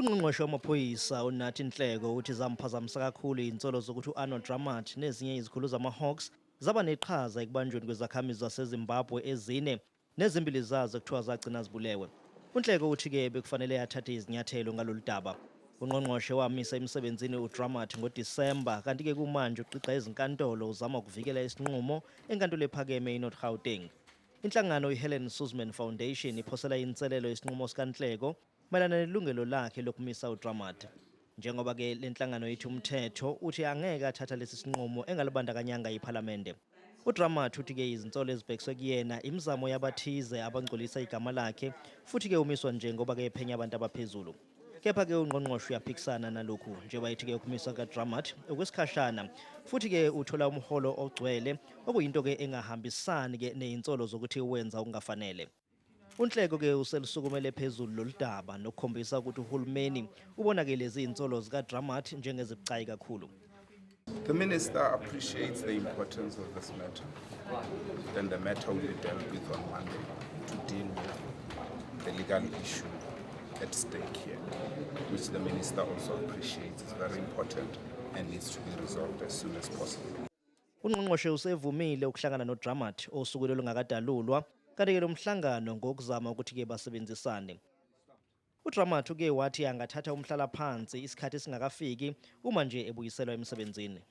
Ungqongqoshe wamaphoyisa uNathi Nhleko uthi zamphazamisa kakhulu izinsolo zokuthi u-Dramat nezinye izikhulu zama-Hawks zaba neqhaza ekubanjweni kwezakhamizi zaseZimbabwe ezine nezimbili zazo kuthiwa zagcina zibulewe. uNhleko uthi-ke bekufanele athathe izinyathelo ngalolu daba. Ungqongqoshe wamisa emsebenzini uDramat ngoDisemba, kanti-ke kumanje uqiqa ezinkantolo uzama ukuvikela isinqumo enkantolo ephakeme eNorth Gauteng. Inhlangano iHelen Suzman Foundation iphosela inselelo isinqumo sikaNhleko mayelana nelungelo lakhe lokumisa uDramat. Njengoba-ke le nhlangano ithi umthetho uthi angeke athatha lesi sinqumo engalibandakanyanga iphalamende. uDramat uthi-ke izinsolo ezibhekiswe kuyena imizamo yabathize abangcolisa igama lakhe futhi-ke umiswa njengoba-ke ephenya abantu abaphezulu. Kepha-ke ungqongqoshe uyaphikisana nalokhu njengoba ithi-ke ukumiswa kaDramat okwesikhashana futhi-ke uthola umholo ogcwele okuyinto-ke engahambisani-ke nezinsolo zokuthi wenza okungafanele. uNhleko-ke uselisukumele phezulu lolu daba nokukhombisa ukuthi uhulumeni ubonake lezi izinsolo zikaDramat njengezibucayi kakhulu. The minister appreciates the importance of this matter, and the matter will be dealt with on Monday to deal with the legal issue at stake here, which the minister also appreciates is very important and needs to be resolved as soon as possible. Ungqongqoshe usevumile ukuhlangana noDramat osukwini olungakadalulwa, kanti-ke lo mhlangano ngokuzama ukuthi-ke basebenzisane. uDramat uke wathi angathatha umhlalaphansi isikhathi singakafiki uma nje ebuyiselwa emsebenzini.